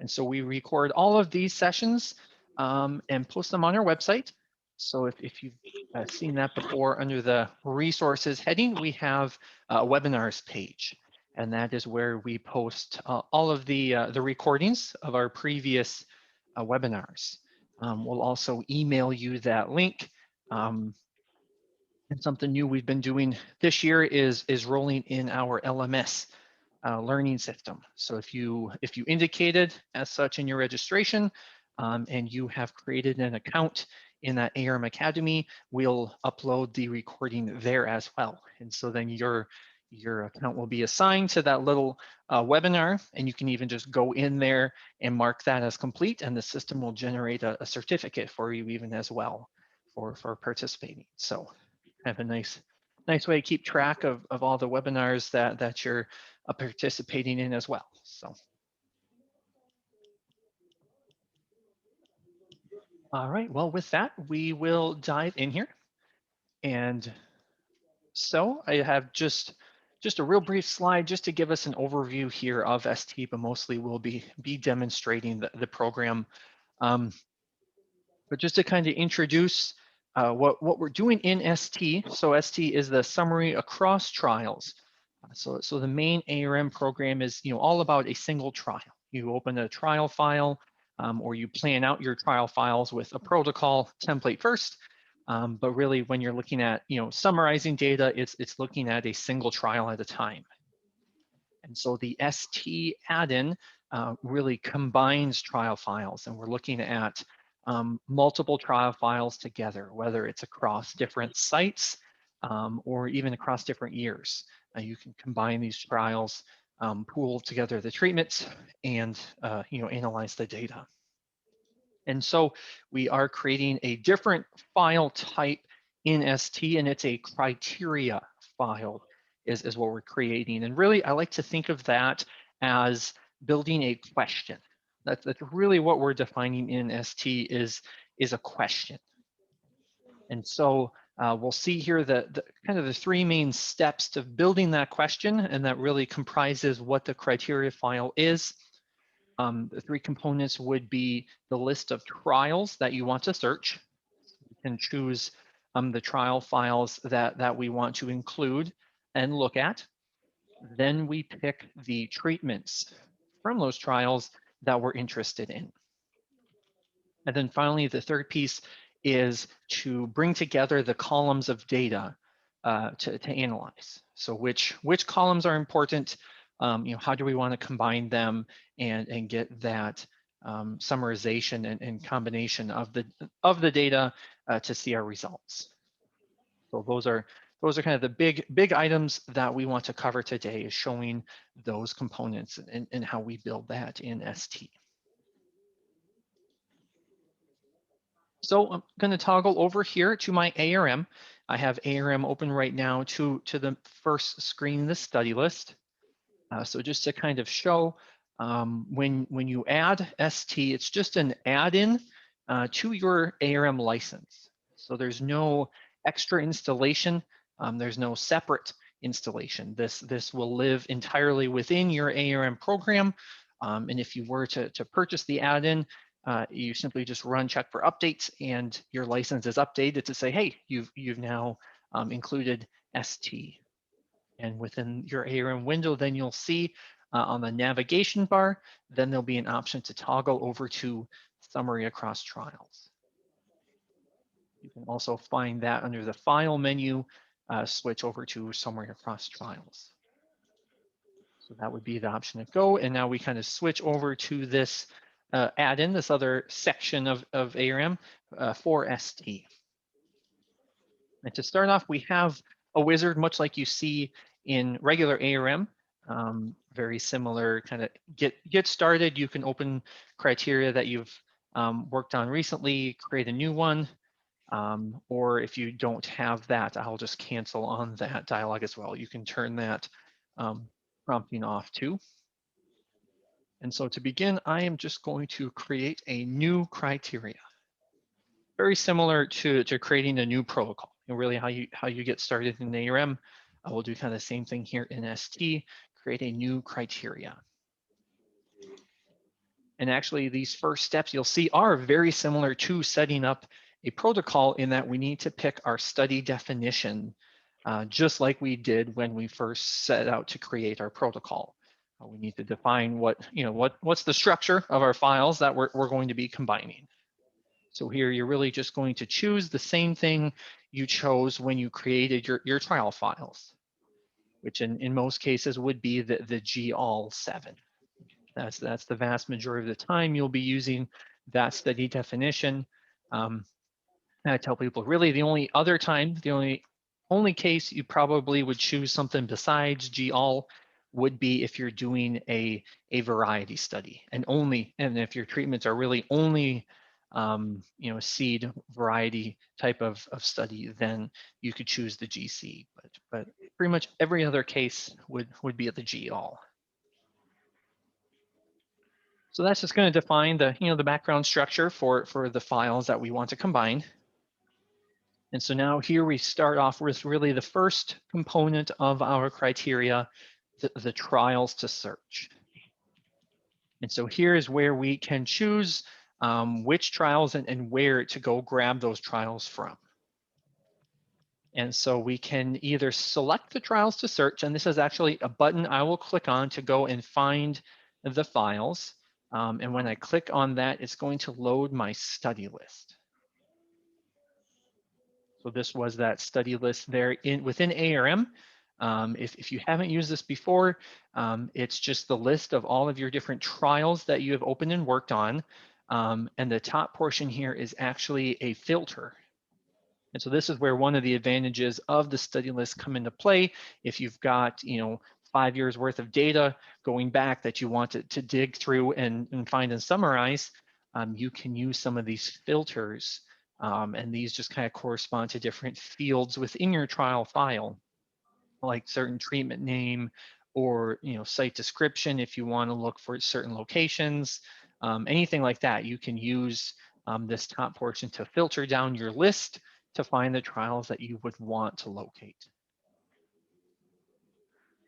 And so we record all of these sessions and post them on our website. So if you've seen that before, under the resources heading, we have a webinars page. And that is where we post all of the recordings of our previous webinars. We'll also email you that link. And something new we've been doing this year is rolling in our LMS learning system. So if you indicated as such in your registration and you have created an account in that ARM Academy, we'll upload the recording there as well. And so then your account will be assigned to that little webinar, and you can even just go in there and mark that as complete, and the system will generate a certificate for you even as well for participating. So have a nice way to keep track of all the webinars that you're participating in as well. So, all right, well, with that, we will dive in here. And so I have just a real brief slide just to give us an overview here of ST, but mostly we'll be demonstrating the program. But just to kind of introduce what we're doing in ST. So ST is the Summary Across Trials. So the main ARM program is all about a single trial. You open a trial file or you plan out your trial files with a protocol template first. But really when you're looking at summarizing data, it's looking at a single trial at a time. And so the ST add-in really combines trial files, and we're looking at multiple trial files together, whether it's across different sites or even across different years. You can combine these trials, pool together the treatments, and analyze the data. And so we are creating a different file type in ST, and it's a criteria file is what we're creating. And really, I like to think of that as building a question. That's really what we're defining in ST is a question. And so we'll see here the kind of the three main steps to building that question, and that really comprises what the criteria file is. The three components would be the list of trials that you want to search. You can choose the trial files that we want to include and look at. Then we pick the treatments from those trials that we're interested in. And then finally, the third piece is to bring together the columns of data to analyze. So which columns are important? How do we want to combine them and get that summarization and combination of the data to see our results? So those are kind of the big items that we want to cover today, is showing those components and how we build that in ST. So I'm going to toggle over here to my ARM. I have ARM open right now to the first screen, the study list. So just to kind of show, when you add ST, it's just an add-in to your ARM license. So there's no extra installation. There's no separate installation. This will live entirely within your ARM program. And if you were to purchase the add-in, you simply just run check for updates, and your license is updated to say, hey, you've now included ST. And within your ARM window, then you'll see on the navigation bar, then there'll be an option to toggle over to Summary Across Trials. You can also find that under the File menu, switch over to Summary Across Trials. So that would be the option to go. And now we kind of switch over to this add-in, this other section of ARM for ST. And to start off, we have a wizard, much like you see in regular ARM. Very similar, kind of get started. You can open criteria that you've worked on recently, create a new one, or if you don't have that, I'll just cancel on that dialog as well. You can turn that prompting off too. And so to begin, I am just going to create a new criteria. Very similar to creating a new protocol. And really how you get started in ARM. I will do kind of the same thing here in ST, create a new criteria. And actually these first steps you'll see are very similar to setting up a protocol in that we need to pick our study definition, just like we did when we first set out to create our protocol. We need to define what's the structure of our files that we're going to be combining. So here you're really just going to choose the same thing you chose when you created your trial files, which in most cases would be the GAL7. That's the vast majority of the time you'll be using that study definition. I tell people really the only other time, the only case you probably would choose something besides GAL would be if you're doing a variety study, and if your treatments are really only seed variety type of study, then you could choose the GC. But pretty much every other case would be at the GAL. So that's just going to define the background structure for the files that we want to combine. And so now here we start off with really the first component of our criteria, the trials to search. And so here is where we can choose which trials and where to go grab those trials from. And so we can either select the trials to search, and this is actually a button I will click on to go and find the files. And when I click on that, it's going to load my study list. So this was that study list there within ARM. If you haven't used this before, it's just the list of all of your different trials that you have opened and worked on. And the top portion here is actually a filter. And so this is where one of the advantages of the study list come into play. If you've got 5 years worth of data going back that you want to dig through and find and summarize, you can use some of these filters. And these just kind of correspond to different fields within your trial file, like certain treatment name or site description if you want to look for certain locations, anything like that. You can use this top portion to filter down your list to find the trials that you would want to locate.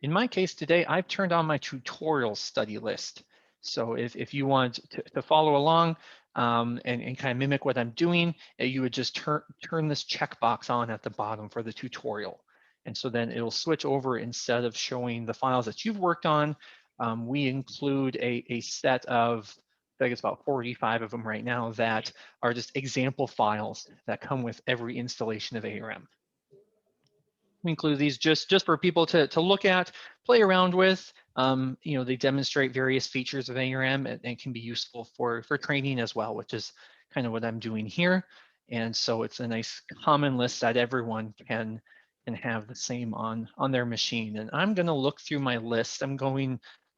In my case today, I've turned on my tutorial study list. So if you want to follow along and kind of mimic what I'm doing, you would just turn this checkbox on at the bottom for the tutorial. And so then it'll switch over. Instead of showing the files that you've worked on, we include a set of, I think it's about 45 of them right now, that are just example files that come with every installation of ARM. We include these just for people to look at, play around with. They demonstrate various features of ARM and can be useful for training as well, which is kind of what I'm doing here. And so it's a nice common list that everyone can have the same on their machine. And I'm going to look through my list. I'm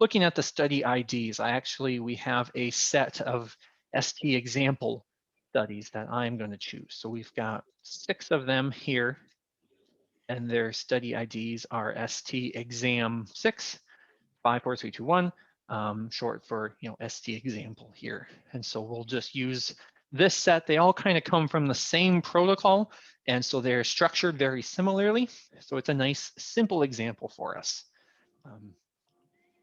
looking at the study IDs. We have a set of ST example studies that I'm going to choose. So we've got 6 of them here, and their study IDs are ST exam 6 54321, short for ST example here. And so we'll just use this set. They all kind of come from the same protocol, and so they're structured very similarly. So it's a nice simple example for us.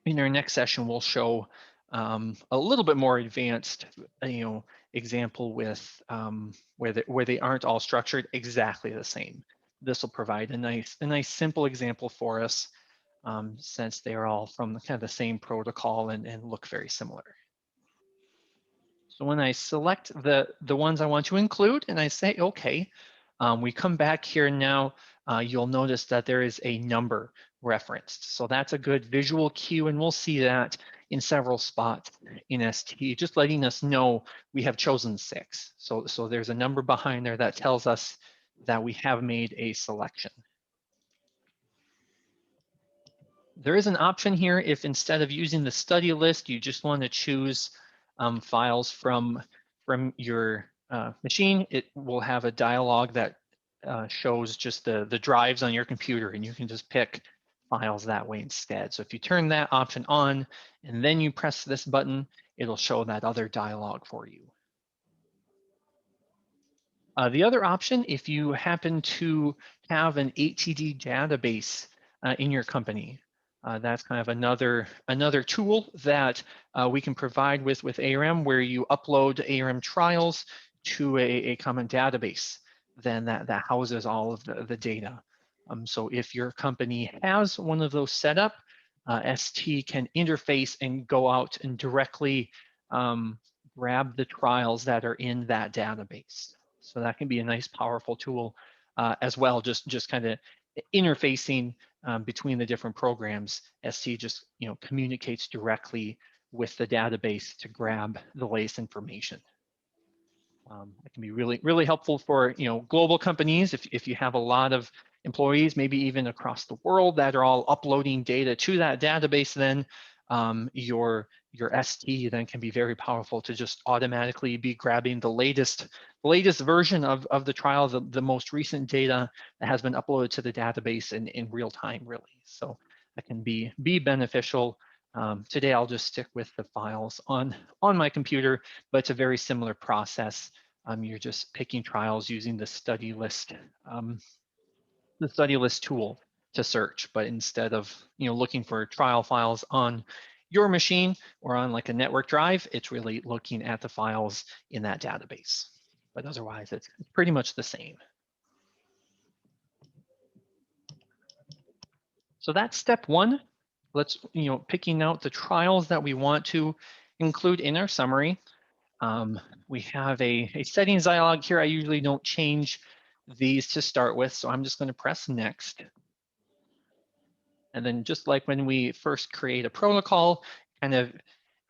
In our next session, we'll show a little bit more advanced example with where they aren't all structured exactly the same. This will provide a nice simple example for us, since they are all from kind of the same protocol and look very similar. So when I select the ones I want to include and I say okay, we come back here now. You'll notice that there is a number referenced. So that's a good visual cue, and we'll see that in several spots in ST, just letting us know we have chosen 6. So there's a number behind there that tells us that we have made a selection. There is an option here if instead of using the study list, you just want to choose files from your machine. It will have a dialog that shows just the drives on your computer, and you can just pick files that way instead. So if you turn that option on and then you press this button, it'll show that other dialog for you. The other option, if you happen to have an ATD database in your company, That's kind of another tool that we can provide with ARM, where you upload ARM trials to a common database, then that houses all of the data. So if your company has one of those set up, ST can interface and go out and directly grab the trials that are in that database. So that can be a nice, powerful tool as well, just kind of interfacing between the different programs. ST just communicates directly with the database to grab the latest information. It can be really helpful for global companies if you have a lot of employees, maybe even across the world, that are all uploading data to that database. Then your ST then can be very powerful to just automatically be grabbing the latest version of the trial, the most recent data that has been uploaded to the database in real time, really. So that can be beneficial. Today I'll just stick with the files on my computer, but it's a very similar process. You're just picking trials using the study list tool to search, but instead of looking for trial files on your machine or on like a network drive, it's really looking at the files in that database. But otherwise, it's pretty much the same. So that's step one. Let's picking out the trials that we want to include in our summary. We have a settings dialog here. I usually don't change these to start with, so I'm just going to press next. And then just like when we first create a protocol, kind of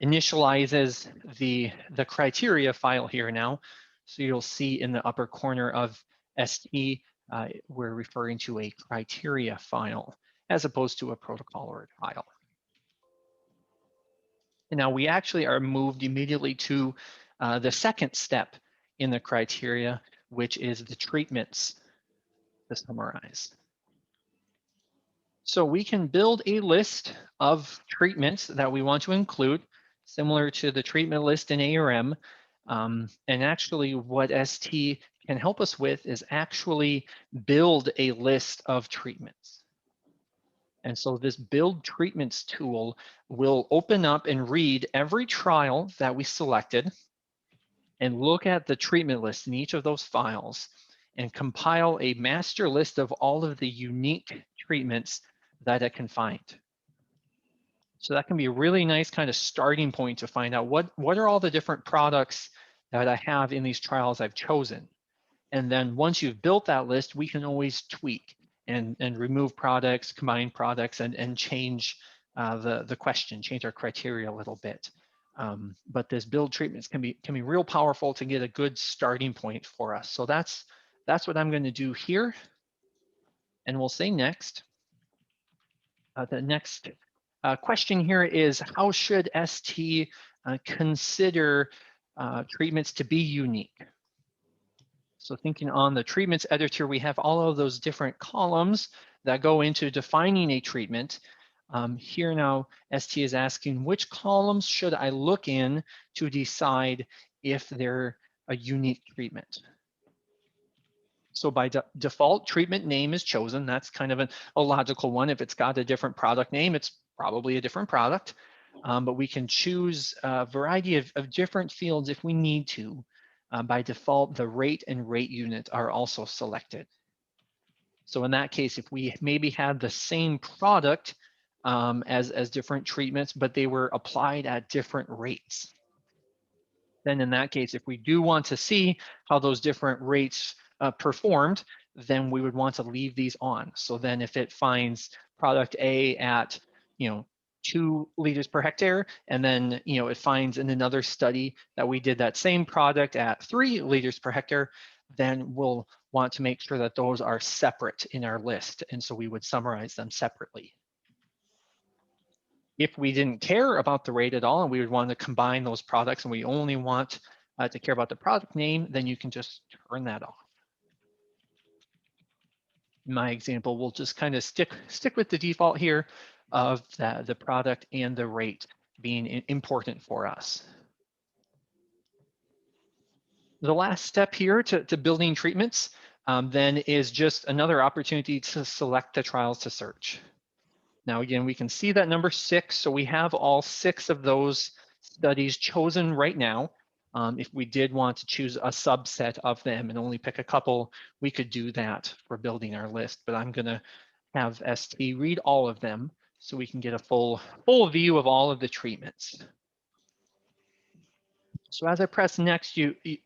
initializes the criteria file here now. So you'll see in the upper corner of ST, we're referring to a criteria file as opposed to a protocol or a file. And now we actually are moved immediately to the second step in the criteria, which is the treatments to summarize. So we can build a list of treatments that we want to include, similar to the treatment list in ARM. And actually what ST can help us with is actually build a list of treatments. And so this build treatments tool will open up and read every trial that we selected and look at the treatment list in each of those files and compile a master list of all of the unique treatments that it can find. So that can be a really nice kind of starting point to find out what are all the different products that I have in these trials I've chosen. And then once you've built that list, we can always tweak and remove products, combine products, and change the question, change our criteria a little bit. But this build treatments can be real powerful to get a good starting point for us. So that's what I'm going to do here. And we'll say next. The next question here is, how should ST consider treatments to be unique? So thinking on the treatments editor, we have all of those different columns that go into defining a treatment. Here now, ST is asking, which columns should I look in to decide if they're a unique treatment? So by default, treatment name is chosen. That's kind of a logical one. If it's got a different product name, it's probably a different product. But we can choose a variety of different fields if we need to. By default, the rate and rate unit are also selected. So in that case, if we maybe had the same product as different treatments, but they were applied at different rates, then in that case, if we do want to see how those different rates performed, then we would want to leave these on. So then if it finds product A at 2 liters per hectare, and then it finds in another study that we did that same product at 3 liters per hectare, then we'll want to make sure that those are separate in our list. And so we would summarize them separately. If we didn't care about the rate at all and we would want to combine those products and we only want to care about the product name, then you can just turn that off. In my example, we'll just kind of stick with the default here of the product and the rate being important for us. The last step here to building treatments then is just another opportunity to select the trials to search. Now, again, we can see that number 6. So we have all 6 of those studies chosen right now. If we did want to choose a subset of them and only pick a couple, we could do that for building our list. But I'm going to have ST read all of them so we can get a full view of all of the treatments. So as I press next,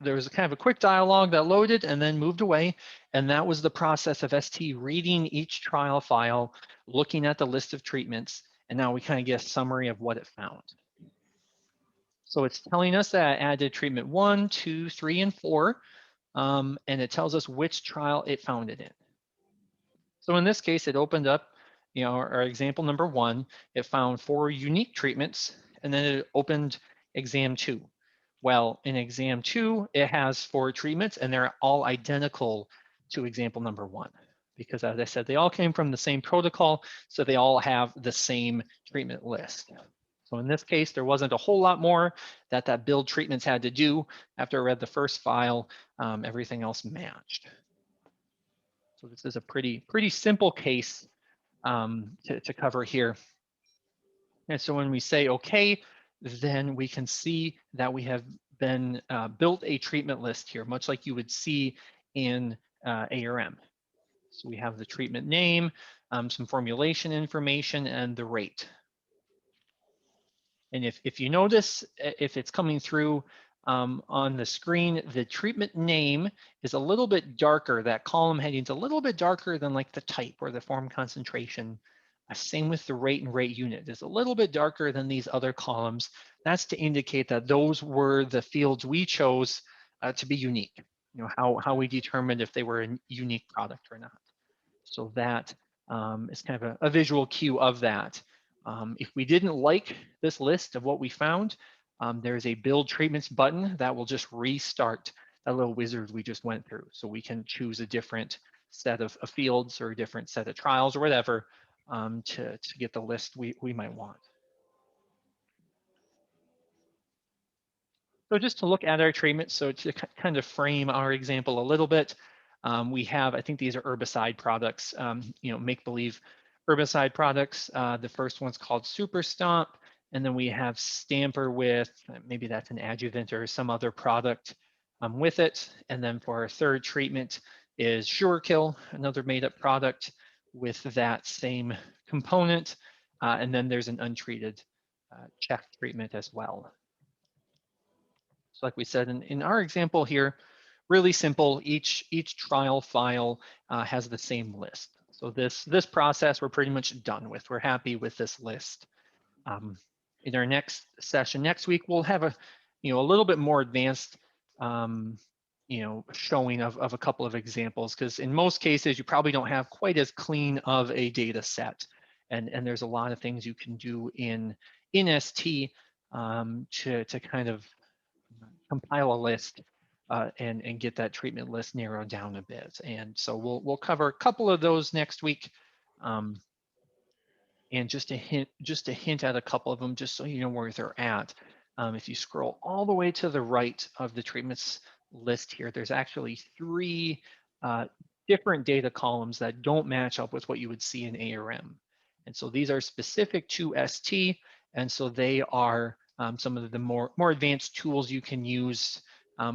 there was kind of a quick dialogue that loaded and then moved away. And that was the process of ST reading each trial file, looking at the list of treatments. And now we kind of get a summary of what it found. So it's telling us that I added treatment 1, 2, 3, and 4. And it tells us which trial it found it in. So in this case, it opened up, our example number 1. It found 4 unique treatments, and then it opened exam 2. Well, in exam 2, it has 4 treatments, and they're all identical to example number 1. Because as I said, they all came from the same protocol, so they all have the same treatment list. So in this case, there wasn't a whole lot more that build treatments had to do. After I read the first file, everything else matched. So this is a pretty simple case to cover here. And so when we say okay, then we can see that we have been built a treatment list here, much like you would see in ARM. So we have the treatment name, some formulation information, and the rate. And if you notice, if it's coming through on the screen, the treatment name is a little bit darker. That column heading's a little bit darker than like the type or the form concentration. Same with the rate and rate unit. It's a little bit darker than these other columns. That's to indicate that those were the fields we chose to be unique. How we determined if they were a unique product or not. So that is kind of a visual cue of that. If we didn't like this list of what we found, there's a build treatments button that will just restart that little wizard we just went through. So we can choose a different set of fields or a different set of trials or whatever to get the list we might want. So just to look at our treatment, so to kind of frame our example a little bit, we have, I think these are herbicide products, make-believe herbicide products. The first one's called Super Stomp, and then we have Stamper with, maybe that's an adjuvant or some other product with it. And then for our third treatment is SureKill, another made-up product with that same component. And then there's an untreated check treatment as well. So like we said, in our example here, really simple, each trial file has the same list. So this process we're pretty much done with. We're happy with this list. In our next session next week, we'll have a little bit more advanced showing of a couple of examples, because in most cases you probably don't have quite as clean of a data set, and there's a lot of things you can do in ST to kind of compile a list and get that treatment list narrowed down a bit. And so we'll cover a couple of those next week. And just to hint at a couple of them, just so you know where they're at. If you scroll all the way to the right of the treatments list here, there's actually 3 different data columns that don't match up with what you would see in ARM. And so these are specific to ST, and so they are some of the more advanced tools you can use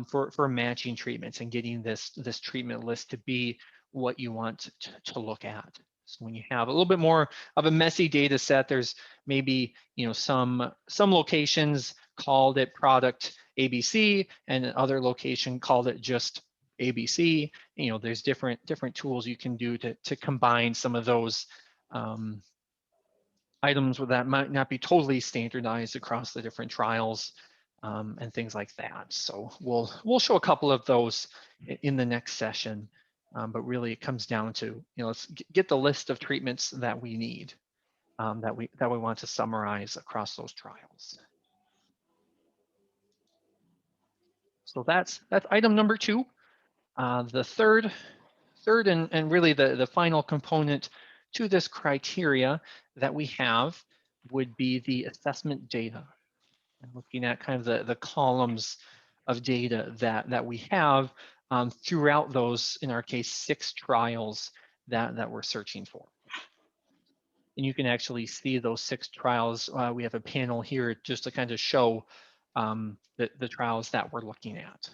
for matching treatments and getting this treatment list to be what you want to look at. So when you have a little bit more of a messy data set, there's maybe some locations called it product ABC and other location called it just ABC. There's different tools you can do to combine some of those items that might not be totally standardized across the different trials and things like that. So we'll show a couple of those in the next session. But really it comes down to, let's get the list of treatments that we need, that we want to summarize across those trials. So that's item number 2. The third and really the final component to this criteria that we have would be the assessment data. And looking at kind of the columns of data that we have throughout those, in our case, 6 trials that we're searching for. And you can actually see those 6 trials. We have a panel here just to kind of show the trials that we're looking at.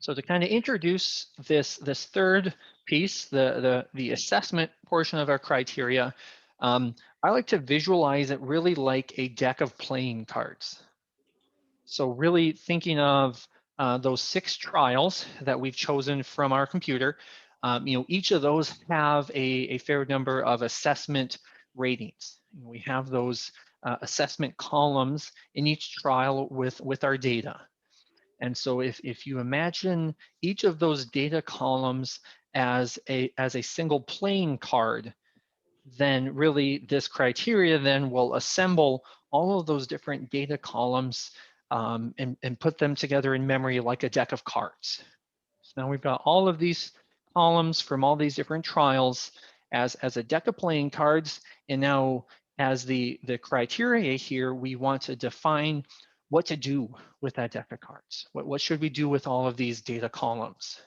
So to kind of introduce this third piece, the assessment portion of our criteria, I like to visualize it really like a deck of playing cards. So really thinking of those 6 trials that we've chosen from our computer, each of those have a fair number of assessment ratings. We have those assessment columns in each trial with our data. And so if you imagine each of those data columns as a single playing card, then really this criteria then will assemble all of those different data columns and put them together in memory like a deck of cards. So now we've got all of these columns from all these different trials as a deck of playing cards. And now as the criteria here, we want to define what to do with that deck of cards. What should we do with all of these data columns?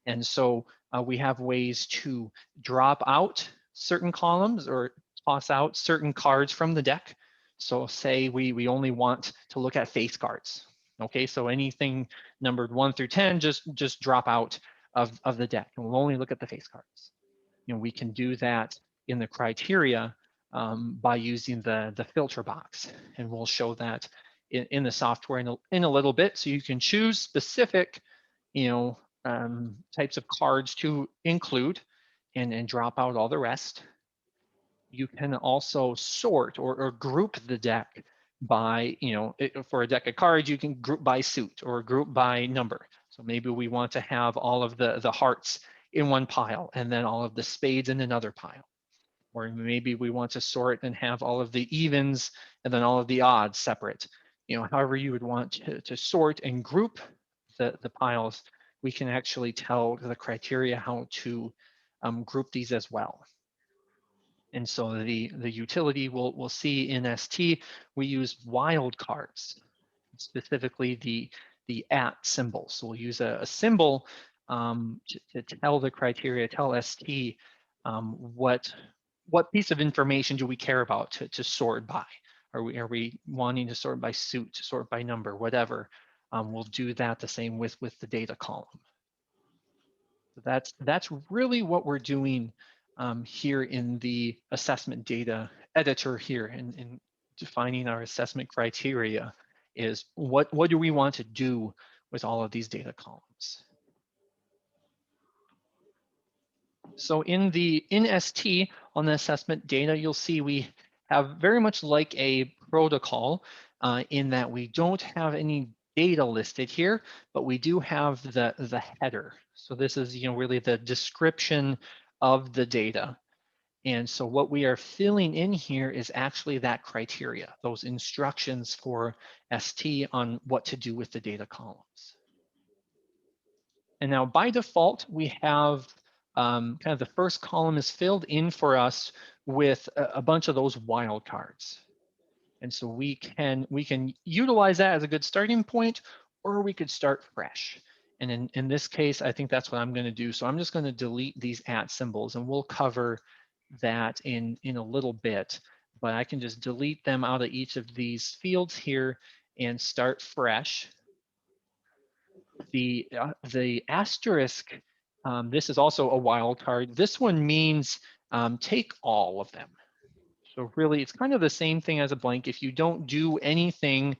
And so we have ways to drop out certain columns or toss out certain cards from the deck. So say we only want to look at face cards. Okay, so anything numbered 1 through 10, just drop out of the deck, and we'll only look at the face cards. We can do that in the criteria by using the filter box, and we'll show that in the software in a little bit. So you can choose specific, types of cards to include and drop out all the rest. You can also sort or group the deck by, for a deck of cards, you can group by suit or group by number. So maybe we want to have all of the hearts in one pile and then all of the spades in another pile. Or maybe we want to sort and have all of the evens and then all of the odds separate. However you would want to sort and group the piles, we can actually tell the criteria how to group these as well. And so the utility we'll see in ST, we use wildcards, specifically the @ symbol. So we'll use a symbol to tell the criteria, tell ST what piece of information do we care about to sort by? Are we wanting to sort by suit, sort by number, whatever? We'll do that the same with the data column. So that's really what we're doing here in the assessment data editor here in defining our assessment criteria is what do we want to do with all of these data columns. So in ST on the assessment data, you'll see we have very much like a protocol in that we don't have any data listed here, but we do have the header. So this is really the description of the data. And so what we are filling in here is actually that criteria, those instructions for ST on what to do with the data columns. And now by default, we have kind of the first column is filled in for us with a bunch of those wildcards. And so we can utilize that as a good starting point, or we could start fresh. And in this case, I think that's what I'm going to do. So I'm just going to delete these @ symbols, and we'll cover that in a little bit. But I can just delete them out of each of these fields here and start fresh. The asterisk, this is also a wild card. This one means take all of them. So really, it's kind of the same thing as a blank. If you don't do anything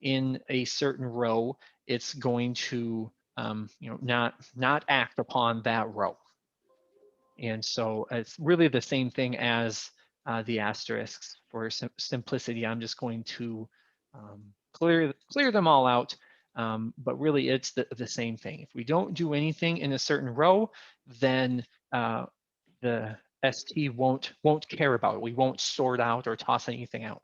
in a certain row, it's going to not act upon that row. And so it's really the same thing as the asterisks. For simplicity, I'm just going to clear them all out. But really, it's the same thing. If we don't do anything in a certain row, then the ST won't care about it. We won't sort out or toss anything out.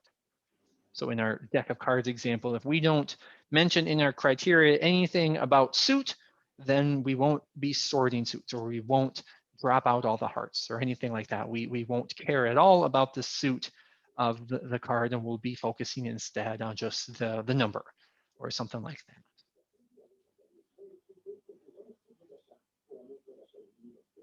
So in our deck of cards example, if we don't mention in our criteria anything about suit, then we won't be sorting suits, or we won't drop out all the hearts or anything like that. We won't care at all about the suit of the card, and we'll be focusing instead on just the number or something like that.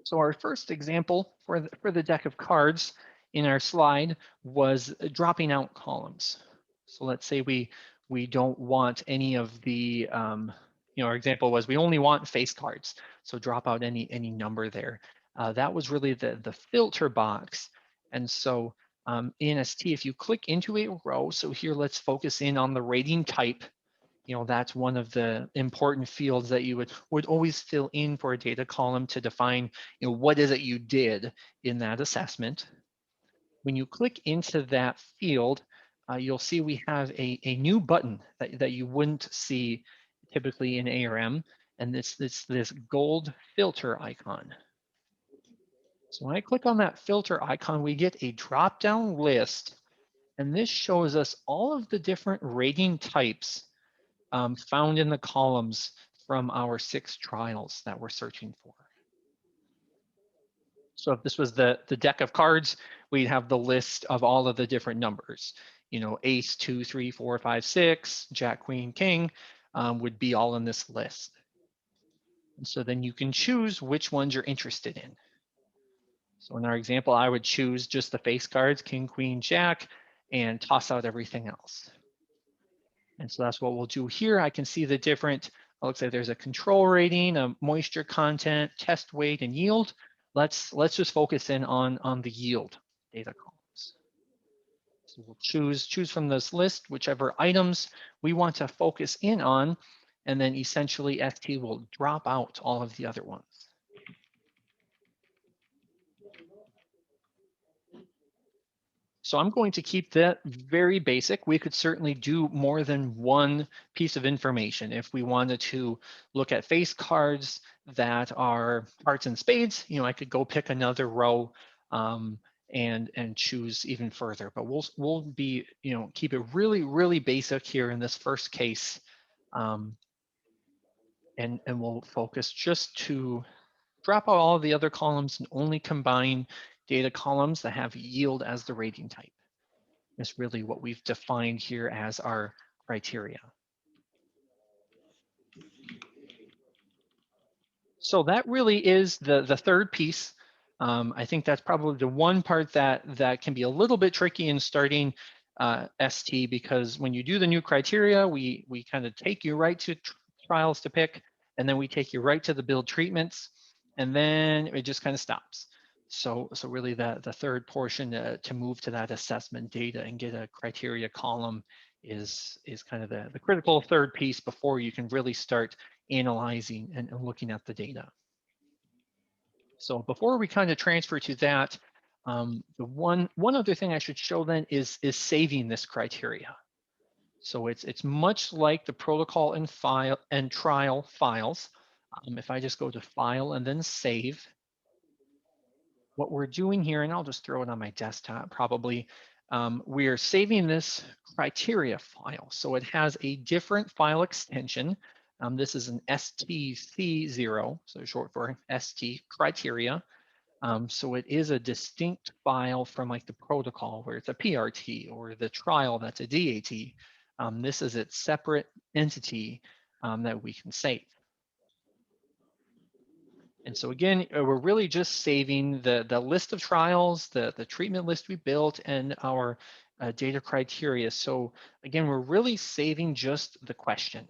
So our first example for the deck of cards in our slide was dropping out columns. So let's say we don't want any of the, our example was we only want face cards. So drop out any number there. That was really the filter box. And so in ST, if you click into a row, so here let's focus in on the rating type. That's one of the important fields that you would always fill in for a data column to define, what is it you did in that assessment. When you click into that field, you'll see we have a new button that you wouldn't see typically in ARM, and this gold filter icon. So when I click on that filter icon, we get a drop-down list, and this shows us all of the different rating types found in the columns from our 6 trials that we're searching for. So if this was the deck of cards, we'd have the list of all of the different numbers. Ace, 2, 3, 4, 5, 6, Jack, Queen, King would be all in this list. And so then you can choose which ones you're interested in. So in our example, I would choose just the face cards, King, Queen, Jack, and toss out everything else. And so that's what we'll do here. I can see the different, it looks like there's a control rating, a moisture content, test weight, and yield. Let's just focus in on the yield data columns. So we'll choose from this list whichever items we want to focus in on, and then essentially ST will drop out all of the other ones. So I'm going to keep that very basic. We could certainly do more than one piece of information. If we wanted to look at face cards that are hearts and spades, I could go pick another row and choose even further. But we'll be, keep it really basic here in this first case, and we'll focus just to drop out all of the other columns and only combine data columns that have yield as the rating type. Is really what we've defined here as our criteria. So that really is the third piece. I think that's probably the one part that can be a little bit tricky in starting ST, because when you do the new criteria, we kind of take you right to trials to pick, and then we take you right to the build treatments, and then it just kind of stops. So really the third portion to move to that assessment data and get a criteria column is kind of the critical third piece before you can really start analyzing and looking at the data. So before we kind of transfer to that, the one other thing I should show then is saving this criteria. So it's much like the protocol and file and trial files. If I just go to File and then Save, what we're doing here, and I'll just throw it on my desktop probably, we're saving this criteria file. So it has a different file extension. This is an STC0, so short for ST criteria. So it is a distinct file from like the protocol where it's a PRT, or the trial that's a DAT. This is its separate entity that we can save. And so again, we're really just saving the list of trials, the treatment list we built, and our data criteria. So again, we're really saving just the question.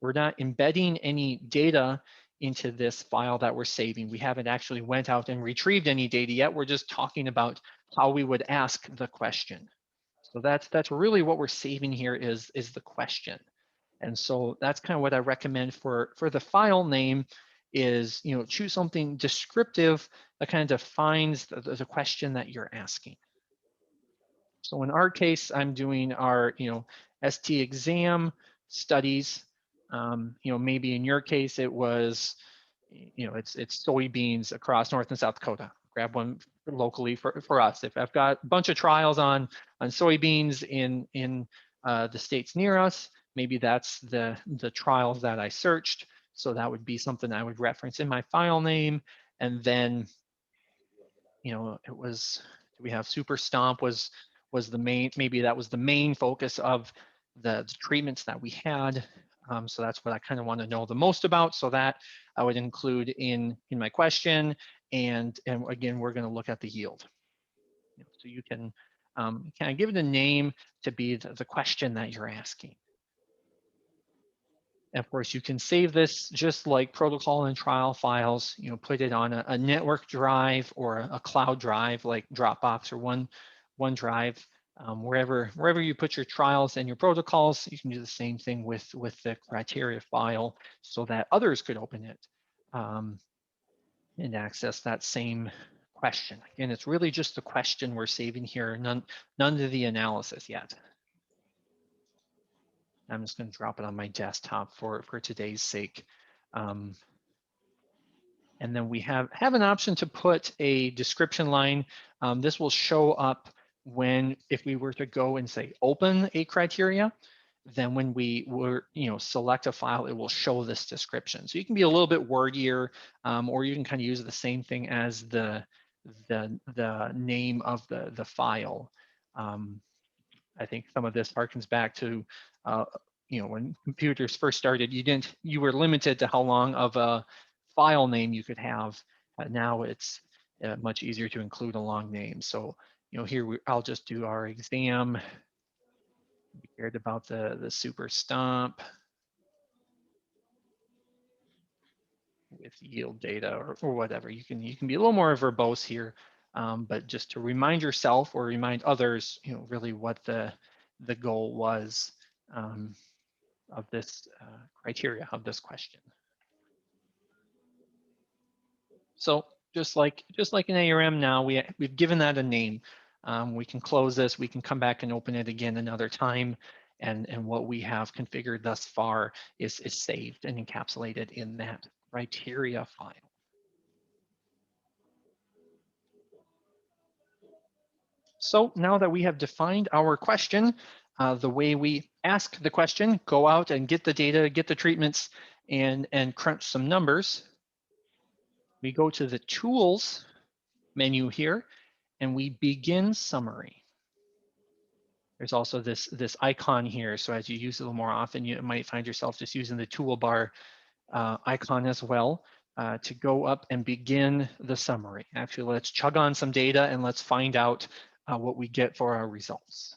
We're not embedding any data into this file that we're saving. We haven't actually went out and retrieved any data yet. We're just talking about how we would ask the question. So that's really what we're saving here is the question. And so that's kind of what I recommend for the file name is, choose something descriptive that kind of defines the question that you're asking. So in our case, I'm doing our, ST exam studies. Maybe in your case, it was, it's soybeans across North and South Dakota. Grab one locally for us. If I've got a bunch of trials on soybeans in the states near us, maybe that's the trials that I searched. So that would be something I would reference in my file name. And then, it was, we have Super Stomp was the main, maybe that was the main focus of the treatments that we had. So that's what I kind of want to know the most about. So that I would include in my question. And again, we're going to look at the yield. So you can kind of give it a name to be the question that you're asking. And of course, you can save this just like protocol and trial files, put it on a network drive or a cloud drive like Dropbox or OneDrive. Wherever you put your trials and your protocols, you can do the same thing with the criteria file so that others could open it and access that same question. Again, it's really just the question we're saving here, none of the analysis yet. I'm just going to drop it on my desktop for today's sake. And then we have an option to put a description line. This will show up if we were to go and say open a criteria, then when we select a file, it will show this description. So you can be a little bit wordier, or you can kind of use the same thing as the name of the file. I think some of this harkens back to when computers first started, you were limited to how long of a file name you could have. Now it's much easier to include a long name. So here I'll just do our exam. We cared about the super stomp with yield data or whatever. You can be a little more verbose here, but just to remind yourself or remind others, really what the goal was of this criteria of this question. So just like in ARM now, we've given that a name. We can close this, we can come back and open it again another time, and what we have configured thus far is saved and encapsulated in that criteria file. So now that we have defined our question, the way we ask the question, go out and get the data, get the treatments, and crunch some numbers. We go to the Tools menu here, and we begin summary. There's also this icon here, so as you use it a little more often, you might find yourself just using the toolbar icon as well to go up and begin the summary. Actually, let's chug on some data and let's find out what we get for our results.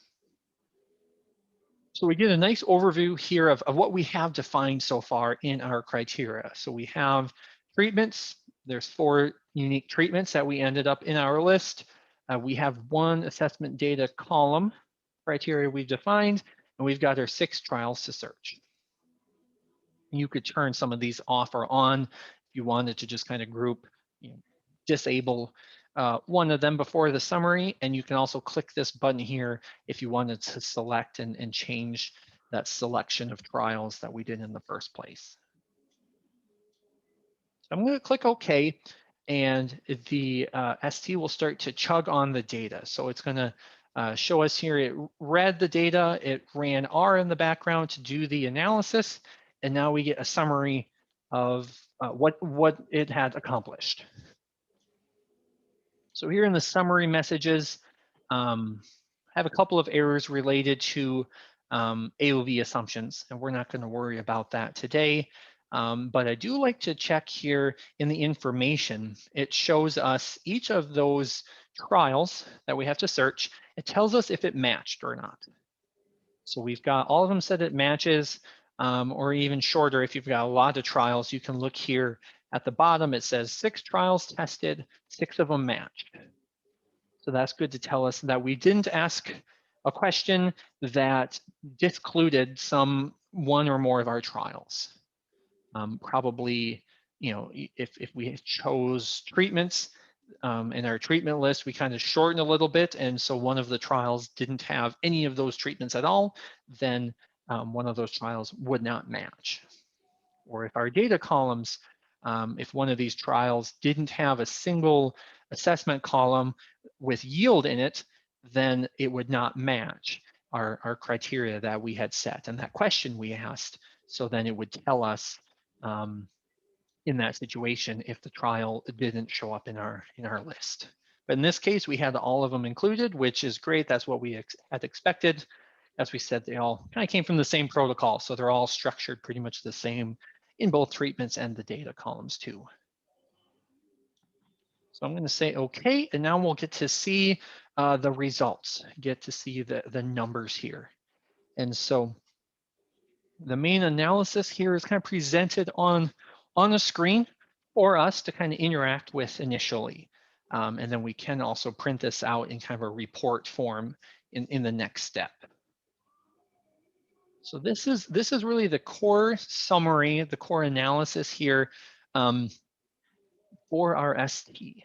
So we get a nice overview here of what we have defined so far in our criteria. So we have treatments. There's 4 unique treatments that we ended up in our list. We have 1 assessment data column criteria we've defined, and we've got our 6 trials to search. You could turn some of these off or on if you wanted to just kind of group, disable one of them before the summary, and you can also click this button here if you wanted to select and change that selection of trials that we did in the first place. So I'm going to click OK, and the ST will start to chug on the data. So it's going to show us here, it read the data, it ran R in the background to do the analysis, and now we get a summary of what it had accomplished. So here in the summary messages, I have a couple of errors related to AOV assumptions, and we're not going to worry about that today. But I do like to check here in the information. It shows us each of those trials that we have to search. It tells us if it matched or not. So we've got all of them said it matches, or even shorter. If you've got a lot of trials, you can look here at the bottom. It says 6 trials tested, 6 of them matched. So that's good to tell us that we didn't ask a question that discluded one or more of our trials. Probably, if we chose treatments in our treatment list, we kind of shorten a little bit. And so one of the trials didn't have any of those treatments at all, then one of those trials would not match. Or if our data columns, if one of these trials didn't have a single assessment column with yield in it, then it would not match our criteria that we had set and that question we asked. So then it would tell us in that situation if the trial didn't show up in our list. But in this case, we had all of them included, which is great. That's what we had expected. as we said, they all kind of came from the same protocol. So they're all structured pretty much the same in both treatments and the data columns too. So I'm going to say okay, and now we'll get to see the results, get to see the numbers here. And so the main analysis here is kind of presented on a screen for us to kind of interact with initially. And then we can also print this out in kind of a report form in the next step. So this is really the core summary, the core analysis here for our ST.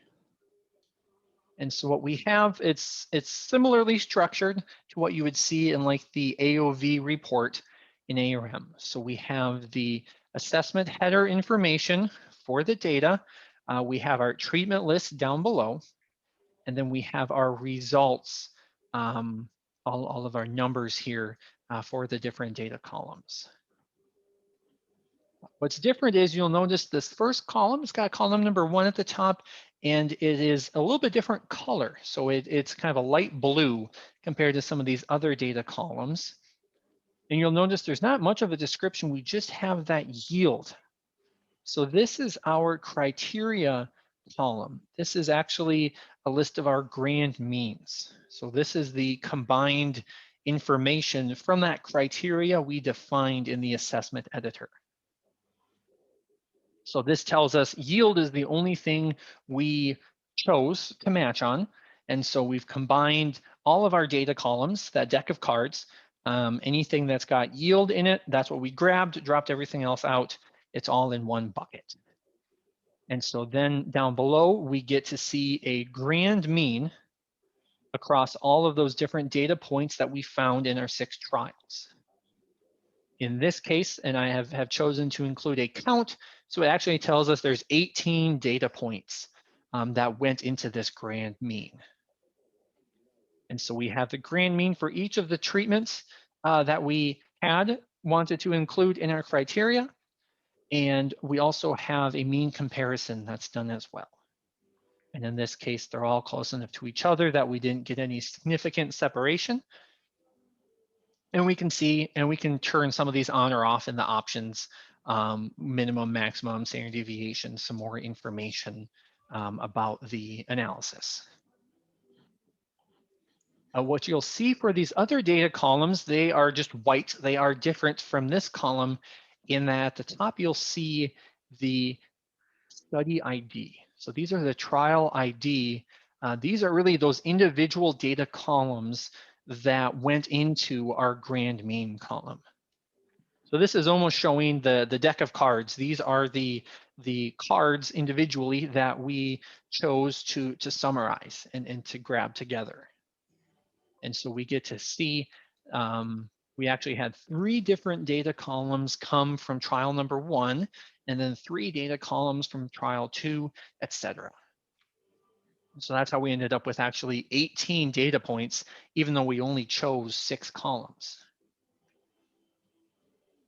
And so what we have, it's similarly structured to what you would see in like the AOV report in ARM. So we have the assessment header information for the data. We have our treatment list down below, and then we have our results, all of our numbers here for the different data columns. What's different is you'll notice this first column, it's got column number 1 at the top, and it is a little bit different color. So it's kind of a light blue compared to some of these other data columns. And you'll notice there's not much of a description. We just have that yield. So this is our criteria column. This is actually a list of our grand means. So this is the combined information from that criteria we defined in the assessment editor. So this tells us yield is the only thing we chose to match on. And so we've combined all of our data columns, that deck of cards, anything that's got yield in it, that's what we grabbed, dropped everything else out. It's all in one bucket. And so then down below, we get to see a grand mean across all of those different data points that we found in our 6 trials. In this case, and I have chosen to include a count, so it actually tells us there's 18 data points that went into this grand mean. And so we have the grand mean for each of the treatments that we had wanted to include in our criteria. And we also have a mean comparison that's done as well. And in this case, they're all close enough to each other that we didn't get any significant separation. And we can see, and we can turn some of these on or off in the options, minimum, maximum, standard deviation, some more information about the analysis. What you'll see for these other data columns, they are just white. They are different from this column in that at the top you'll see the study ID. So these are the trial ID. These are really those individual data columns that went into our grand mean column. So this is almost showing the deck of cards. These are the cards individually that we chose to summarize and to grab together. And so we get to see, we actually had 3 different data columns come from trial number 1, and then 3 data columns from trial 2, etc. So that's how we ended up with actually 18 data points, even though we only chose 6 columns.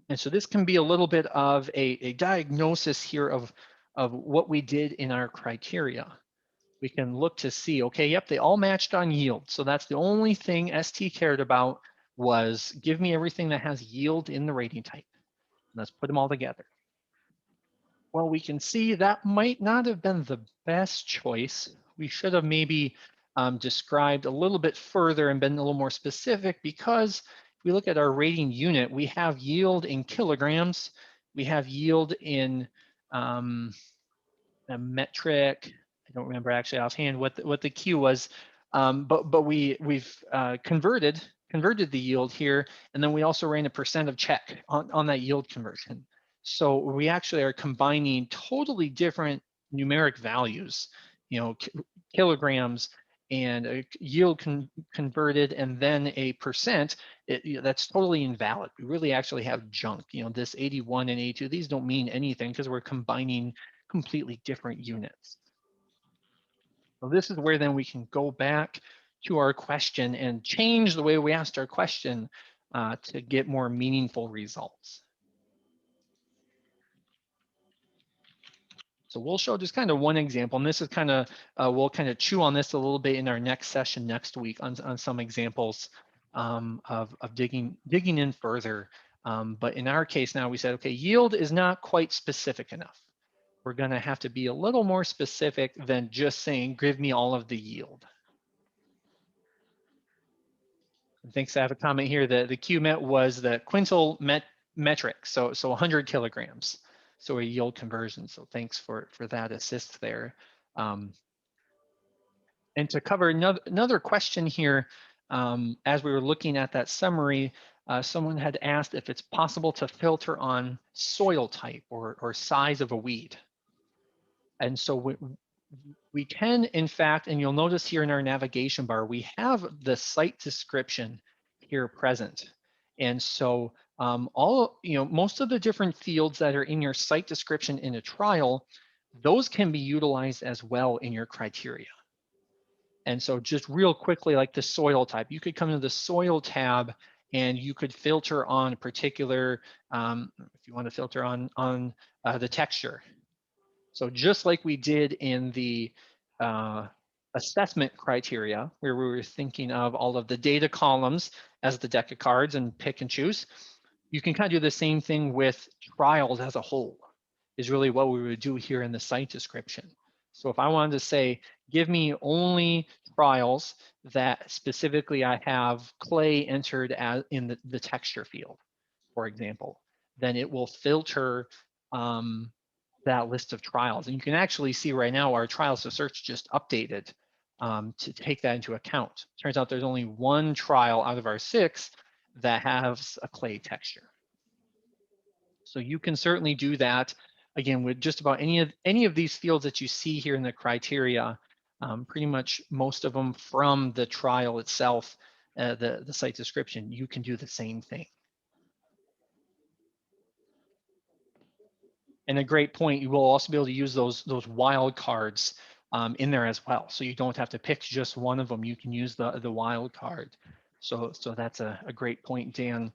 And so this can be a little bit of a diagnosis here of what we did in our criteria. We can look to see, okay, yep, they all matched on yield. So that's the only thing ST cared about, was give me everything that has yield in the rating type. Let's put them all together. Well, we can see that might not have been the best choice. We should have maybe described a little bit further and been a little more specific, because if we look at our rating unit, we have yield in kilograms. We have yield in a metric. I don't remember actually offhand what the Q was, but we've converted the yield here, and then we also ran a % of check on that yield conversion. So we actually are combining totally different numeric values, kilograms and a yield converted, and then a %. That's totally invalid. We really actually have junk. This 81 and 82, these don't mean anything because we're combining completely different units. So this is where then we can go back to our question and change the way we asked our question to get more meaningful results. So we'll show just kind of one example, and this is kind of, we'll kind of chew on this a little bit in our next session next week on some examples of digging in further. But in our case now, we said, okay, yield is not quite specific enough. We're going to have to be a little more specific than just saying, give me all of the yield. Thanks. I have a comment here that the QMet was the quintal metric, so 100 kilograms, so a yield conversion. So thanks for that assist there. And to cover another question here, as we were looking at that summary, someone had asked if it's possible to filter on soil type or size of a weed. And so we can, in fact, and you'll notice here in our navigation bar, we have the site description here present. And so most of the different fields that are in your site description in a trial, those can be utilized as well in your criteria. And so just real quickly, like the soil type, you could come to the soil tab and you could filter on a particular, if you want to filter on the texture. So just like we did in the assessment criteria, where we were thinking of all of the data columns as the deck of cards and pick and choose, you can kind of do the same thing with trials as a whole, is really what we would do here in the site description. So if I wanted to say, give me only trials that specifically I have clay entered as in the texture field, for example, then it will filter that list of trials. And you can actually see right now our trials to search just updated to take that into account. Turns out there's only one trial out of our 6 that has a clay texture. So you can certainly do that again with just about any of these fields that you see here in the criteria, pretty much most of them from the trial itself, the site description, you can do the same thing. And a great point, you will also be able to use those wild cards in there as well. So you don't have to pick just one of them. You can use the wild card. So that's a great point, Dan,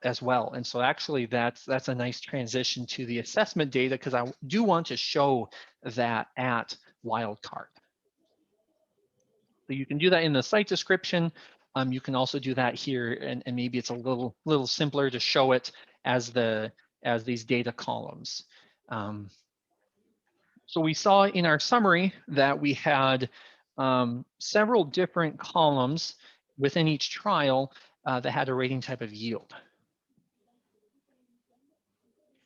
as well. And so actually that's a nice transition to the assessment data, because I do want to show that at wild card. So you can do that in the site description. You can also do that here, and maybe it's a little simpler to show it as these data columns. So we saw in our summary that we had several different columns within each trial that had a rating type of yield.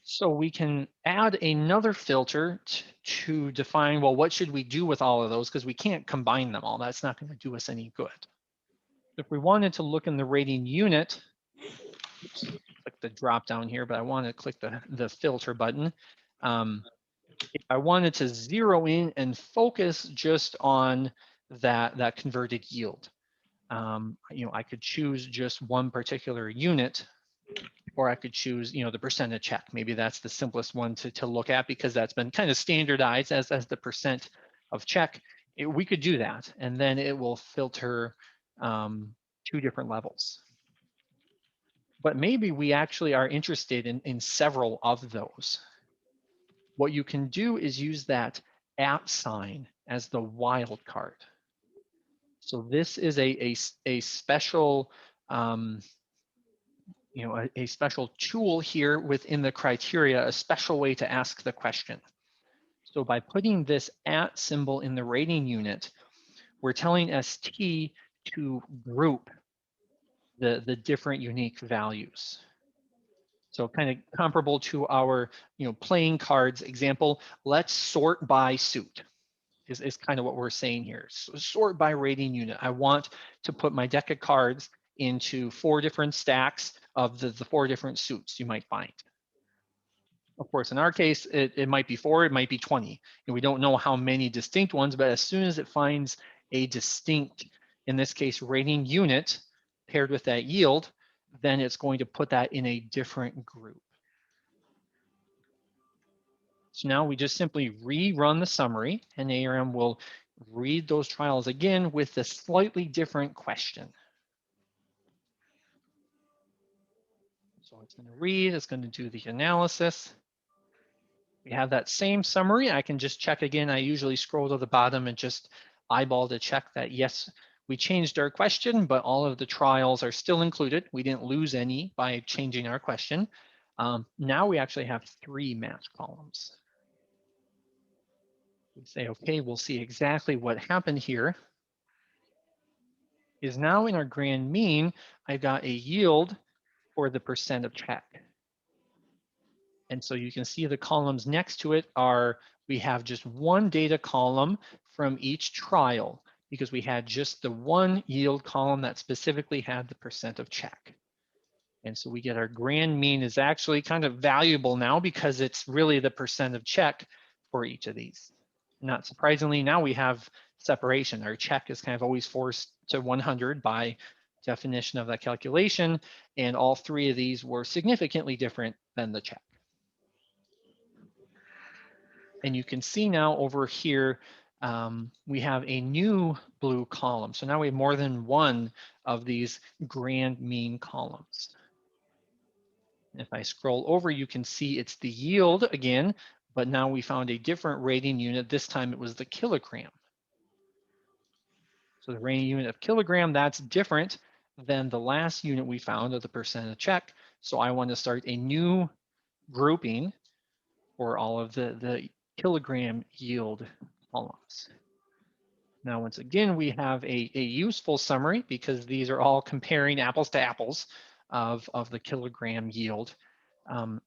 So we can add another filter to define, well, what should we do with all of those? Because we can't combine them all. That's not going to do us any good. If we wanted to look in the rating unit, oops, click the drop down here, but I want to click the filter button. If I wanted to zero in and focus just on that converted yield, I could choose just one particular unit, or I could choose, the percent of check. Maybe that's the simplest one to look at, because that's been kind of standardized as the percent of check. We could do that, and then it will filter 2 different levels. But maybe we actually are interested in several of those. What you can do is use that @ sign as the wild card. So this is a special, a special tool here within the criteria, a special way to ask the question. So by putting this @ symbol in the rating unit, we're telling ST to group the different unique values. So kind of comparable to our, playing cards example. Let's sort by suit is kind of what we're saying here. So sort by rating unit. I want to put my deck of cards into 4 different stacks of the 4 different suits you might find. Of course, in our case, it might be 4, it might be 20. And we don't know how many distinct ones, but as soon as it finds a distinct, in this case, rating unit paired with that yield, then it's going to put that in a different group. So now we just simply rerun the summary, and ARM will read those trials again with a slightly different question. So it's going to read, it's going to do the analysis. We have that same summary. I can just check again. I usually scroll to the bottom and just eyeball to check that, yes, We changed our question, but all of the trials are still included. We didn't lose any by changing our question. Now we actually have 3 match columns. We say, okay, we'll see exactly what happened here. Is now in our grand mean, I got a yield for the percent of check. And so you can see the columns next to it are, we have just one data column from each trial because we had just the one yield column that specifically had the percent of check. And so we get our grand mean is actually kind of valuable now because it's really the percent of check for each of these. Not surprisingly, now we have separation. Our check is kind of always forced to 100 by definition of that calculation, and all 3 of these were significantly different than the check. And you can see now over here, we have a new blue column. So now we have more than one of these grand mean columns. If I scroll over, you can see it's the yield again, but now we found a different rating unit. This time it was the kilogram. So the rating unit of kilogram, that's different than the last unit we found of the percent of check. So I want to start a new grouping for all of the kilogram yield columns. Now, once again, we have a useful summary because these are all comparing apples to apples of the kilogram yield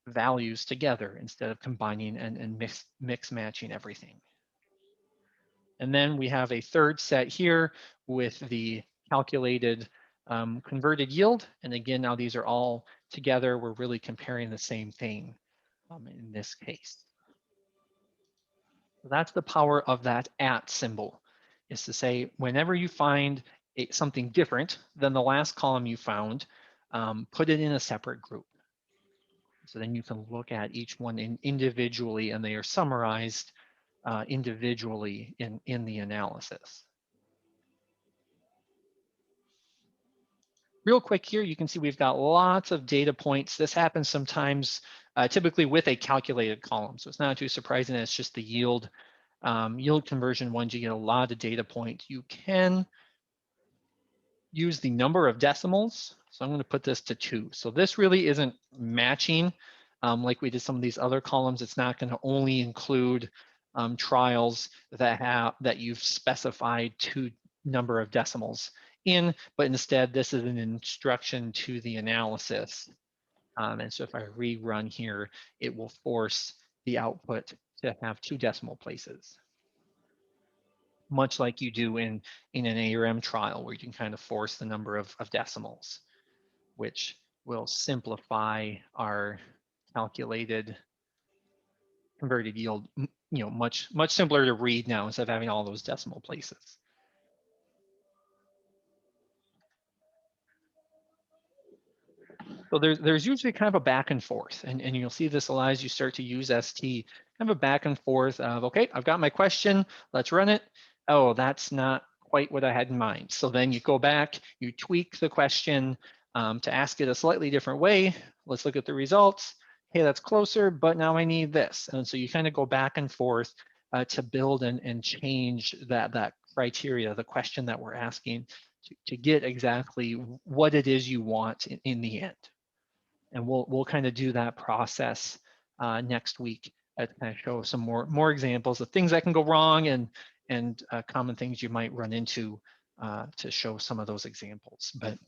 values together instead of combining and mix matching everything. And then we have a third set here with the calculated converted yield. And again, now these are all together. We're really comparing the same thing in this case. So that's the power of that @ symbol, is to say whenever you find something different than the last column you found, put it in a separate group. So then you can look at each one individually and they are summarized individually in the analysis. Real quick here, you can see we've got lots of data points. This happens sometimes, typically with a calculated column. So it's not too surprising that it's just the yield conversion ones. You get a lot of data points. You can use the number of decimals. So I'm going to put this to 2. So this really isn't matching like we did some of these other columns. It's not going to only include trials that you've specified 2 number of decimals in, but instead this is an instruction to the analysis. And so if I rerun here, it will force the output to have 2 decimal places, much like you do in an ARM trial where you can kind of force the number of decimals, which will simplify our calculated converted yield, much simpler to read now instead of having all those decimal places. So there's usually kind of a back and forth, and you'll see this a lot as you start to use ST, kind of a back and forth of, okay, I've got my question, let's run it. Oh, that's not quite what I had in mind. So then you go back, you tweak the question to ask it a slightly different way. Let's look at the results. Hey, that's closer, but now I need this. And so you kind of go back and forth to build and change that criteria, the question that we're asking to get exactly what it is you want in the end. And we'll kind of do that process next week to kind of show some more examples of things that can go wrong and common things you might run into to show some of those examples. But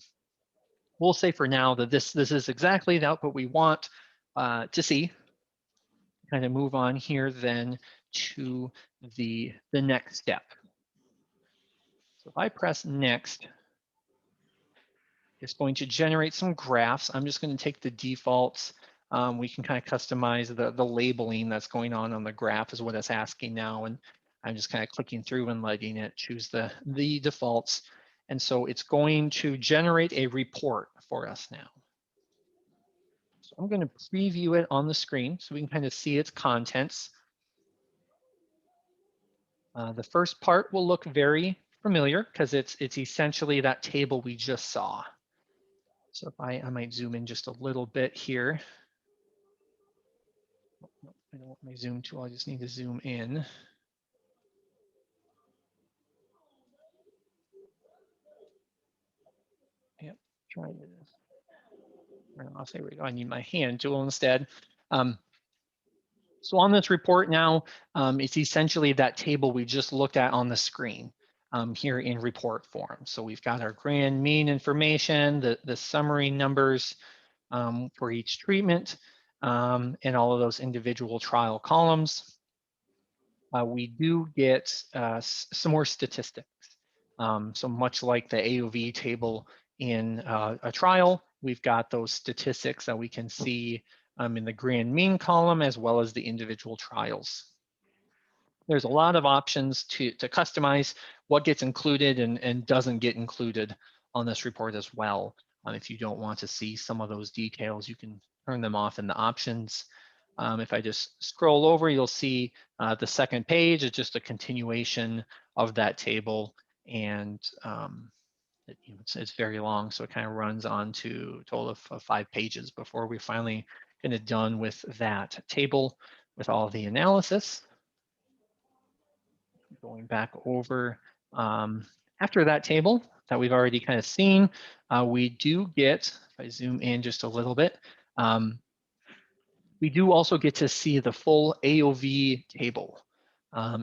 we'll say for now that this is exactly the output we want to see. Kind of move on here then to the next step. So if I press next, it's going to generate some graphs. I'm just going to take the defaults. We can kind of customize the labeling that's going on the graph is what it's asking now. And I'm just kind of clicking through and letting it choose the defaults. And so it's going to generate a report for us now. So I'm going to preview it on the screen so we can kind of see its contents. The first part will look very familiar because it's essentially that table we just saw. So if I might zoom in just a little bit here. I don't want my zoom tool, I just need to zoom in. try to, I'll say I need my hand tool instead. So on this report now, it's essentially that table we just looked at on the screen here in report form. So we've got our grand mean information, the summary numbers for each treatment, and all of those individual trial columns. We do get some more statistics. So much like the AOV table in a trial, we've got those statistics that we can see in the grand mean column as well as the individual trials. There's a lot of options to customize what gets included and doesn't get included on this report as well. If you don't want to see some of those details, you can turn them off in the options. If I just scroll over, you'll see the second page is just a continuation of that table, and it's very long, so it kind of runs on to a total of 5 pages before we finally kind of done with that table with all the analysis. Going back over after that table that we've already kind of seen, we do get, if I zoom in just a little bit, we do also get to see the full AOV table.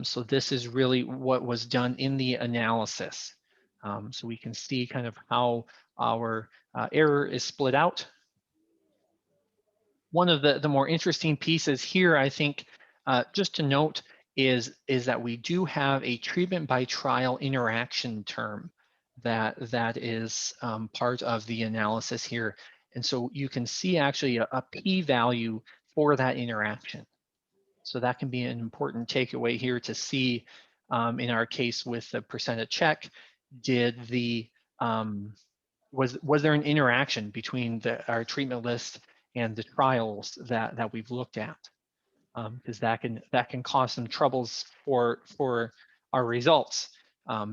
So this is really what was done in the analysis. So we can see kind of how our error is split out. One of the more interesting pieces here, I think, just to note, is that we do have a treatment by trial interaction term that is part of the analysis here. And so you can see actually a p-value for that interaction. So that can be an important takeaway here to see in our case with the percent of check, did the, was there an interaction between our treatment list and the trials that we've looked at? Because that can cause some troubles for our results.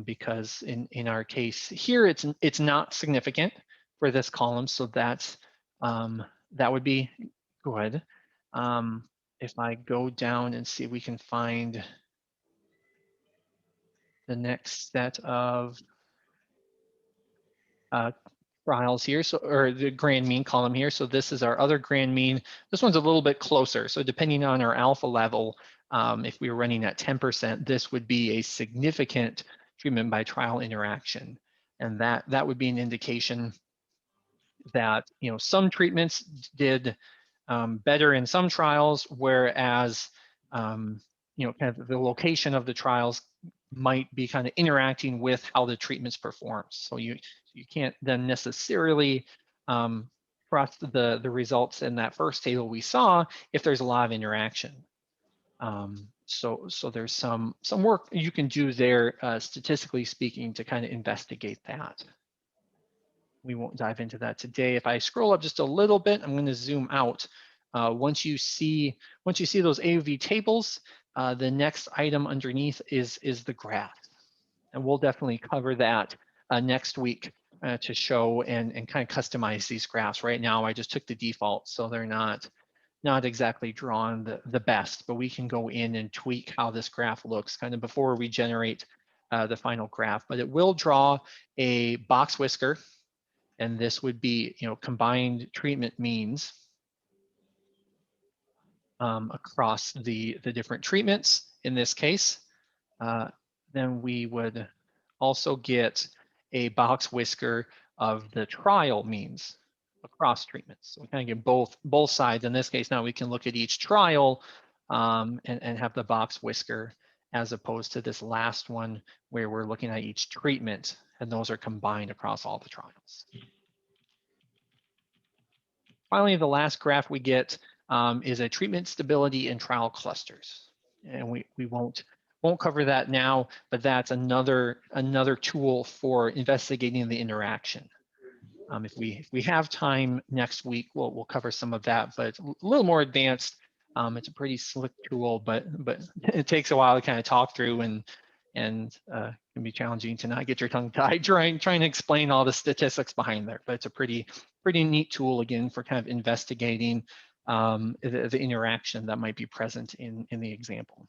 Because in our case here, it's not significant for this column, so that's that would be good. If I go down and see if we can find the next set of trials here, so or the grand mean column here. So this is our other grand mean. This one's a little bit closer. So depending on our alpha level, if we were running at 10%, this would be a significant treatment by trial interaction, and that would be an indication that some treatments did better in some trials, whereas kind of the location of the trials might be kind of interacting with how the treatments perform. So you can't then necessarily trust the results in that first table we saw if there's a lot of interaction. So there's some work you can do there, statistically speaking, to kind of investigate that. We won't dive into that today. If I scroll up just a little bit, I'm going to zoom out. Once you see those AOV tables, the next item underneath is the graph, and we'll definitely cover that next week to show and kind of customize these graphs. Right now, I just took the default, so they're not exactly drawn the best, but we can go in and tweak how this graph looks kind of before we generate the final graph. But it will draw a box whisker, and this would be combined treatment means across the different treatments in this case. Then we would also get a box whisker of the trial means across treatments. So we kind of get both sides. In this case, now we can look at each trial and have the box whisker, as opposed to this last one where we're looking at each treatment, and those are combined across all the trials. Finally, the last graph we get is a treatment stability and trial clusters. And we won't cover that now, but that's another tool for investigating the interaction. If we have time next week, we'll cover some of that, but it's a little more advanced. It's a pretty slick tool, but it takes a while to kind of talk through, and can be challenging to not get your tongue tied trying to explain all the statistics behind there. But it's a pretty neat tool, again, for kind of investigating the interaction that might be present in the example.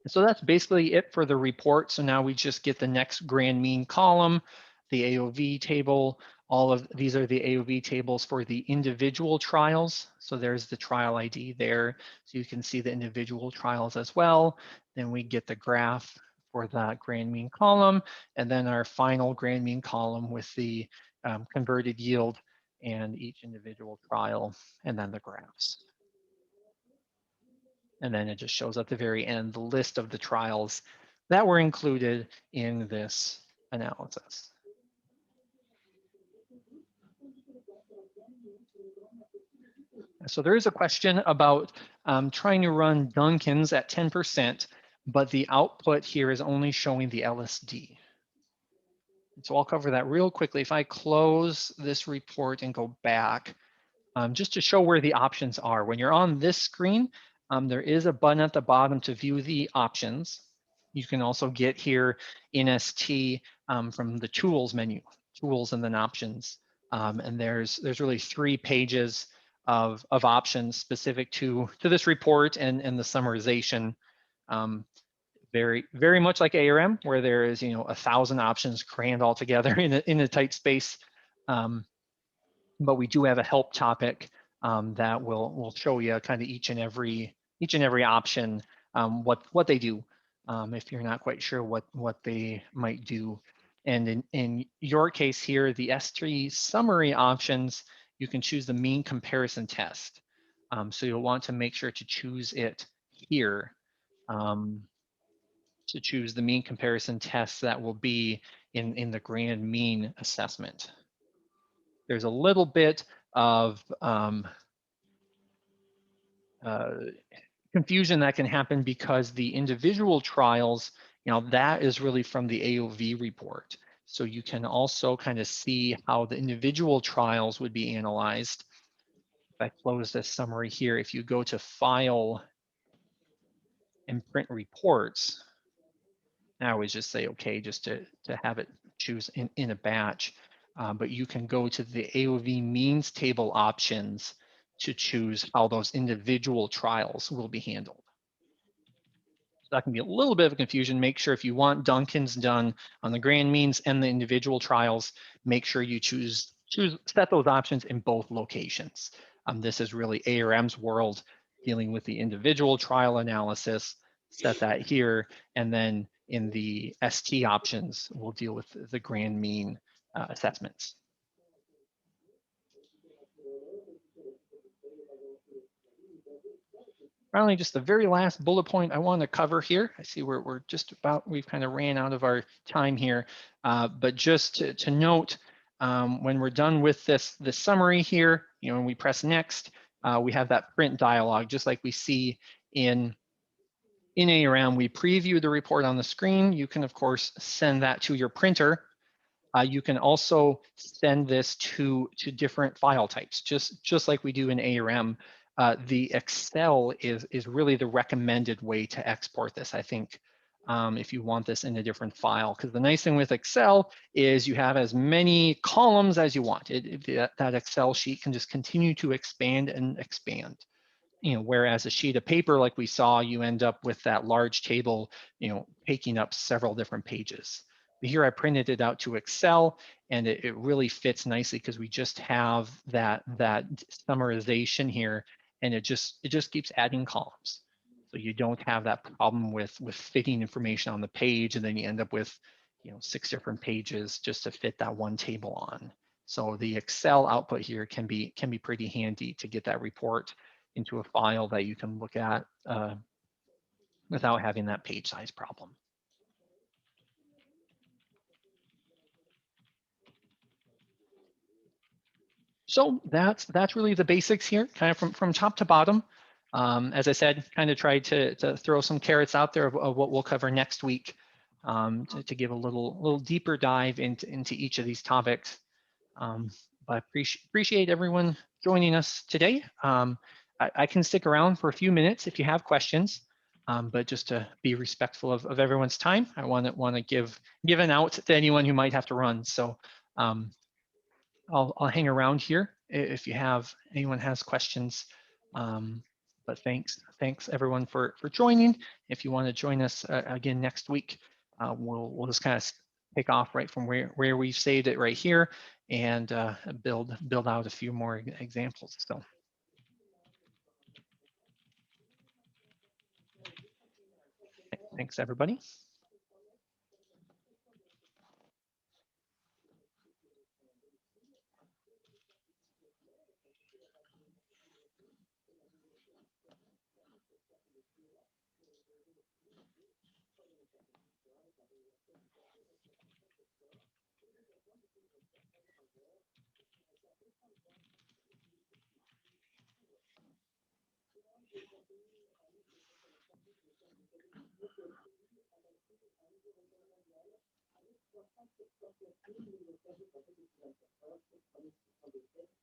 So that's basically it for the report. So now we just get the next grand mean column, the AOV table. All of these are the AOV tables for the individual trials. So there's the trial ID there. So you can see the individual trials as well. Then we get the graph for that grand mean column, and then our final grand mean column with the converted yield and each individual trial, and then the graphs. And then it just shows at the very end the list of the trials that were included in this analysis. So there is a question about trying to run Duncan's at 10%, but the output here is only showing the LSD. So I'll cover that real quickly. If I close this report and go back, just to show where the options are. When you're on this screen, there is a button at the bottom to view the options. You can also get here in ST from the tools menu, tools and then options. And there's really 3 pages of options specific to this report and the summarization. Very much like ARM, where there is 1,000 options crammed all together in a tight space. But we do have a help topic that will show you kind of each and every option, what they do, if you're not quite sure what they might do. And in your case here, the S3 summary options, you can choose the mean comparison test. So you'll want to make sure to choose it here, to choose the mean comparison test that will be in the grand mean assessment. There's a little bit of confusion that can happen because the individual trials, that is really from the AOV report. So you can also kind of see how the individual trials would be analyzed. If I close this summary here, if you go to File and Print Reports, I always just say okay, just to have it choose in a batch. But you can go to the AOV means table options to choose how those individual trials will be handled. So that can be a little bit of a confusion. Make sure if you want Duncan's done on the grand means and the individual trials, make sure you set those options in both locations. This is really ARM's world dealing with the individual trial analysis. Set that here, and then in the ST options, we'll deal with the grand mean assessments. Finally, just the very last bullet point I want to cover here. I see we're just about, we've kind of ran out of our time here, but just to note, when we're done with this summary here, when we press next, we have that print dialog, just like we see in ARM. We preview the report on the screen. You can, of course, send that to your printer. You can also send this to different file types, just like we do in ARM. The Excel is really the recommended way to export this, I think, if you want this in a different file. Because the nice thing with Excel is you have as many columns as you want. That Excel sheet can just continue to expand and expand. Whereas a sheet of paper, like we saw, you end up with that large table, taking up several different pages. But here I printed it out to Excel, and it really fits nicely because we just have that summarization here, and it just keeps adding columns. So you don't have that problem with fitting information on the page, and then you end up with 6 different pages just to fit that one table on. So the Excel output here can be pretty handy to get that report into a file that you can look at without having that page size problem. So that's really the basics here, kind of from top to bottom. As I said, kind of tried to throw some carrots out there of what we'll cover next week, to give a little deeper dive into each of these topics. But appreciate everyone joining us today. I can stick around for a few minutes if you have questions, but just to be respectful of everyone's time, I want to give an out to anyone who might have to run. So I'll hang around here if anyone has questions. But thanks everyone for joining. If you want to join us again next week, we'll just kind of pick off right from where we've saved it right here and build out a few more examples. So. Thanks, everybody.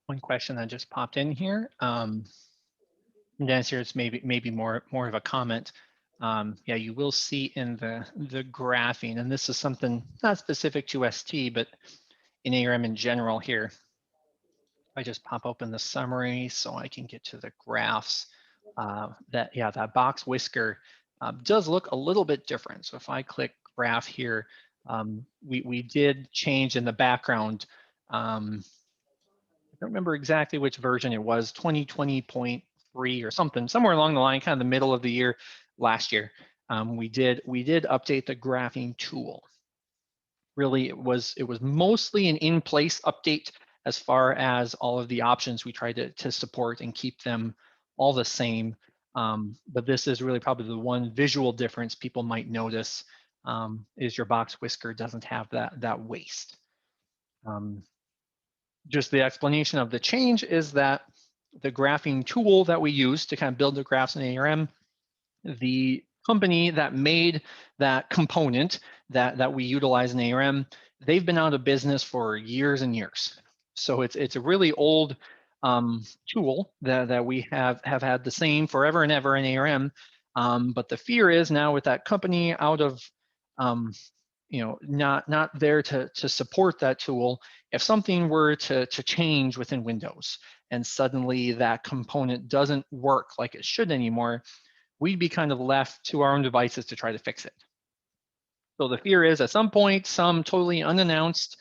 One question that just popped in here. The answer is maybe more of a comment. Yeah, you will see in the graphing, and this is something not specific to ST, but in ARM in general here. I just pop open the summary so I can get to the graphs. That box whisker does look a little bit different. So if I click graph here, we did change in the background. I don't remember exactly which version it was, 2020.3 or something, somewhere along the line, kind of the middle of the year last year. We did update the graphing tool. Really, it was mostly an in-place update as far as all of the options we tried to support and keep them all the same. But this is really probably the one visual difference people might notice is your box whisker doesn't have that waist. Just the explanation of the change is that the graphing tool that we use to kind of build the graphs in ARM, the company that made that component that we utilize in ARM, they've been out of business for years and years. So it's a really old tool that we have had the same forever and ever in ARM. But the fear is now with that company out of not there to support that tool, if something were to change within Windows and suddenly that component doesn't work like it should anymore, we'd be kind of left to our own devices to try to fix it. So the fear is at some point, some totally unannounced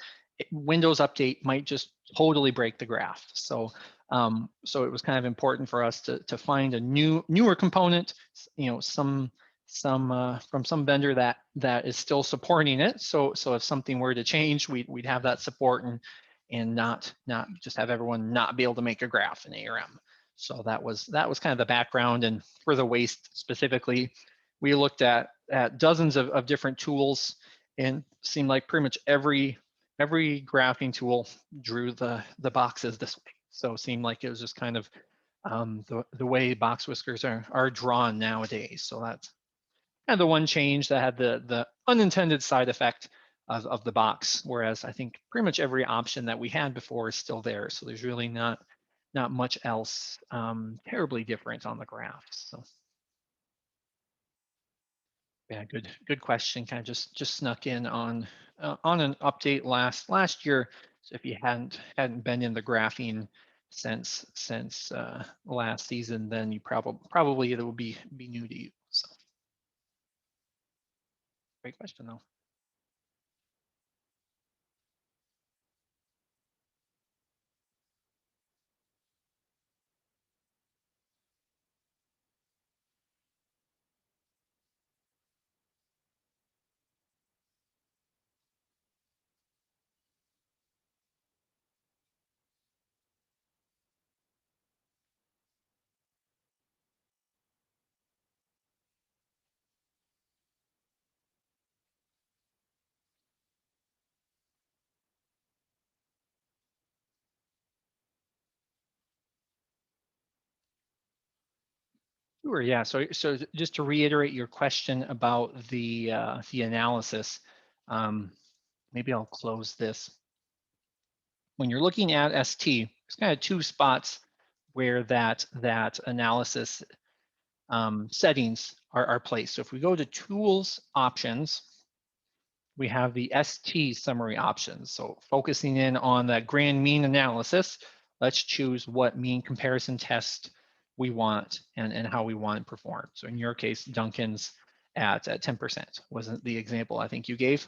Windows update might just totally break the graph. So it was kind of important for us to find a newer component, some from some vendor that is still supporting it. So if something were to change, we'd have that support and not just have everyone not be able to make a graph in ARM. So that was kind of the background. And for the waist specifically, we looked at dozens of different tools and seemed like pretty much every graphing tool drew the boxes this way. So it seemed like it was just kind of the way box whiskers are drawn nowadays. So that's kind of the one change that had the unintended side effect of the box, whereas I think pretty much every option that we had before is still there. So there's really not much else terribly different on the graphs. So yeah, good question. Kind of just snuck in on an update last year. So if you hadn't been in the graphing since last season, then you probably it will be new to you. So great question though. Sure, yeah. So just to reiterate your question about the analysis, maybe I'll close this. When you're looking at ST, there's kind of two spots where that analysis settings are placed. So if we go to Tools Options, we have the ST summary options. So focusing in on that grand mean analysis, let's choose what mean comparison test we want and how we want it performed. So in your case, Duncan's at 10% wasn't the example I think you gave.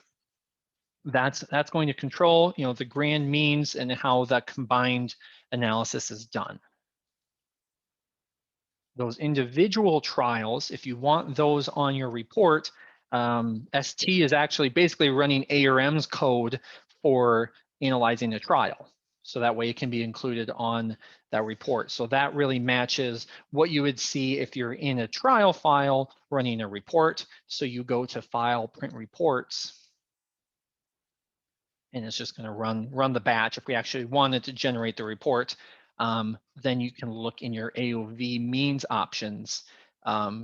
that's going to control, the grand means and how that combined analysis is done. Those individual trials, if you want those on your report, ST is actually basically running ARM's code for analyzing the trial. So that way it can be included on that report. So that really matches what you would see if you're in a trial file running a report. So you go to File, Print Reports, and it's just going to run the batch. If we actually wanted to generate the report, then you can look in your AOV means options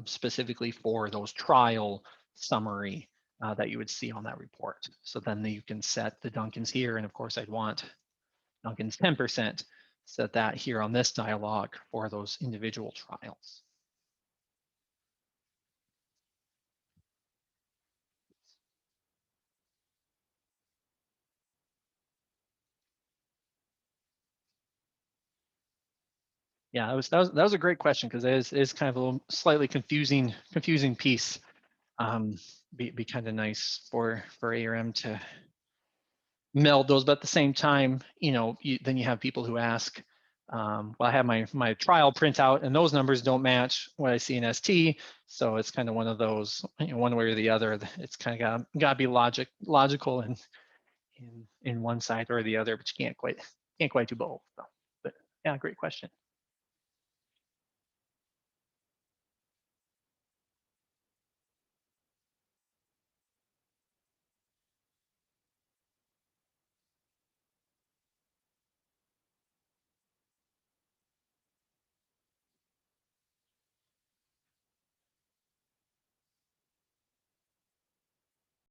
specifically for those trial summary that you would see on that report. So then you can set the Duncan's here, and of course I'd want Duncan's 10%, set that here on this dialog for those individual trials. Yeah, that was a great question, because it is kind of a little slightly confusing piece. Be kind of nice for ARM to meld those, but at the same time, then you have people who ask, well, I have my trial printout and those numbers don't match what I see in ST. So it's kind of one of those, one way or the other. It's kind of got to be logical in one side or the other, but you can't quite do both. So, but yeah, great question.